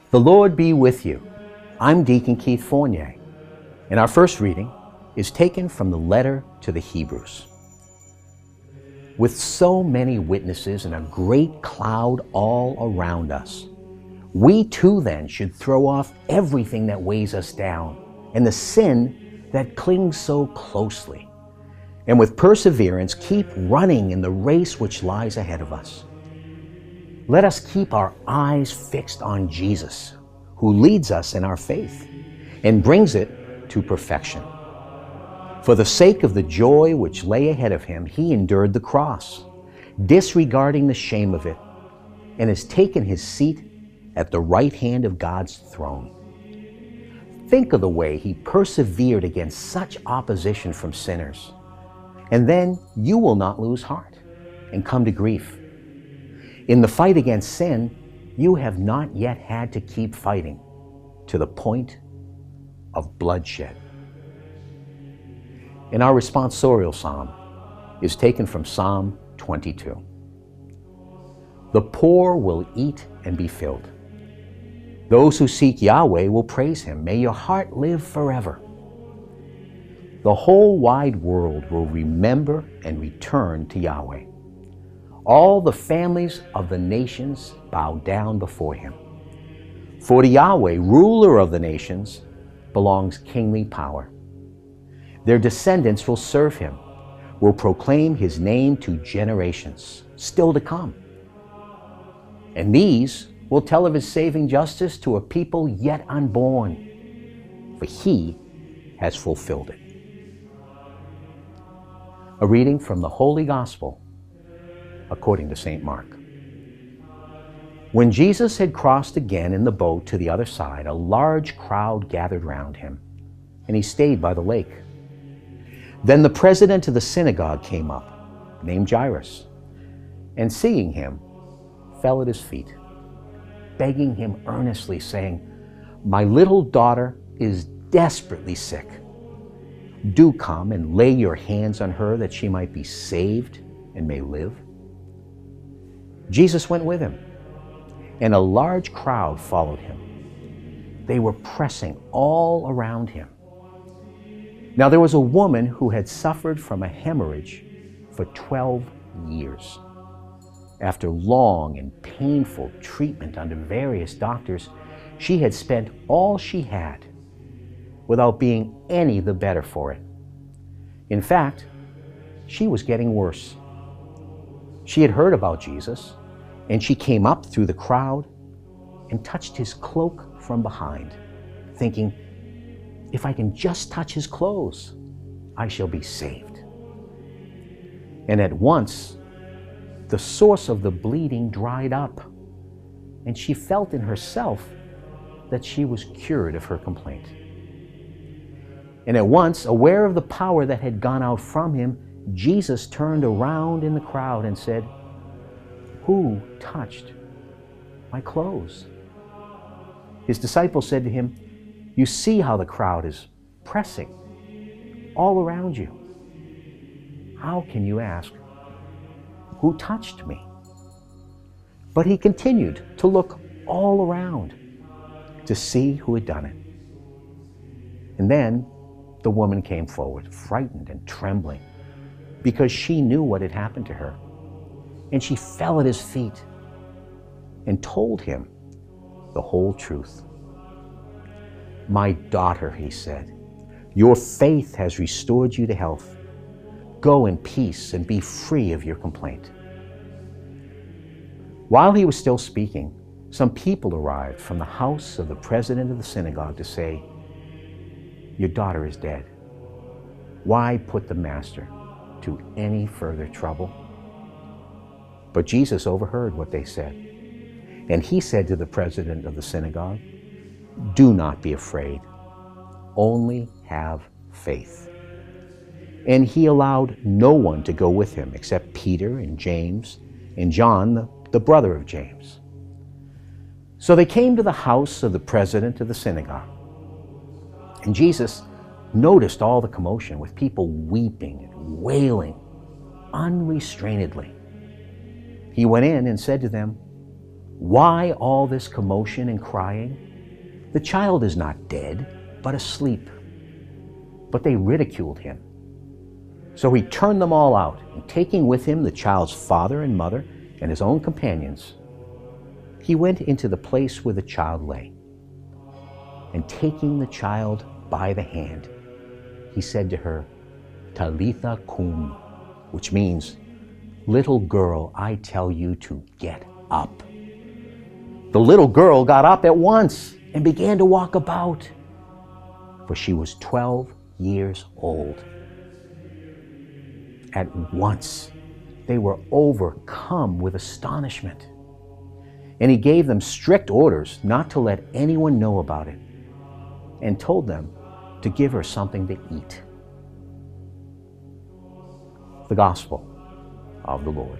The Lord be with you. I'm Deacon Keith Fournier, and our first reading is taken from the letter to the Hebrews. With so many witnesses and a great cloud all around us, we too then should throw off everything that weighs us down and the sin that clings so closely, and with perseverance keep running in the race which lies ahead of us. Let us keep our eyes fixed on Jesus, who leads us in our faith and brings it to perfection. For the sake of the joy which lay ahead of him, he endured the cross, disregarding the shame of it, and has taken his seat at the right hand of God's throne. Think of the way he persevered against such opposition from sinners, and then you will not lose heart and come to grief. In the fight against sin, you have not yet had to keep fighting to the point of bloodshed. And our responsorial psalm is taken from Psalm 22. The poor will eat and be filled. Those who seek Yahweh will praise him. May your heart live forever. The whole wide world will remember and return to Yahweh. All the families of the nations bow down before him. For to Yahweh, ruler of the nations, belongs kingly power. Their descendants will serve him, will proclaim his name to generations still to come. And these will tell of his saving justice to a people yet unborn, for he has fulfilled it. A reading from the Holy Gospel according to St. Mark. When Jesus had crossed again in the boat to the other side, a large crowd gathered round him, and he stayed by the lake. Then the president of the synagogue came up, named Jairus, and seeing him, fell at his feet, begging him earnestly, saying, "My little daughter is desperately sick. Do come and lay your hands on her that she might be saved and may live." Jesus went with him, and a large crowd followed him. They were pressing all around him. Now there was a woman who had suffered from a hemorrhage for 12 years. After long and painful treatment under various doctors, she had spent all she had without being any the better for it. In fact, she was getting worse. She had heard about Jesus, and she came up through the crowd and touched his cloak from behind, thinking, "If I can just touch his clothes, I shall be saved." And at once, the source of the bleeding dried up, and she felt in herself that she was cured of her complaint. And at once, aware of the power that had gone out from him, Jesus turned around in the crowd and said, "Who touched my clothes?" His disciples said to him, "You see how the crowd is pressing all around you. How can you ask, 'Who touched me?'" But he continued to look all around to see who had done it. And then the woman came forward, frightened and trembling, because she knew what had happened to her. And she fell at his feet and told him the whole truth. "My daughter," he said, "your faith has restored you to health. Go in peace and be free of your complaint." While he was still speaking, some people arrived from the house of the president of the synagogue to say, "Your daughter is dead. Why put the master to any further trouble?" But Jesus overheard what they said, and he said to the president of the synagogue, "Do not be afraid, only have faith." And he allowed no one to go with him except Peter and James and John, the brother of James. So they came to the house of the president of the synagogue. And Jesus noticed all the commotion, with people weeping and wailing unrestrainedly. He went in and said to them, "Why all this commotion and crying? The child is not dead, but asleep." But they ridiculed him. So he turned them all out, and taking with him the child's father and mother and his own companions, he went into the place where the child lay. And taking the child by the hand, he said to her, "Talitha cum," which means, "Little girl, I tell you to get up." The little girl got up at once and began to walk about, for she was 12 years old. At once they were overcome with astonishment. And he gave them strict orders not to let anyone know about it, and told them to give her something to eat. The Gospel of the Lord.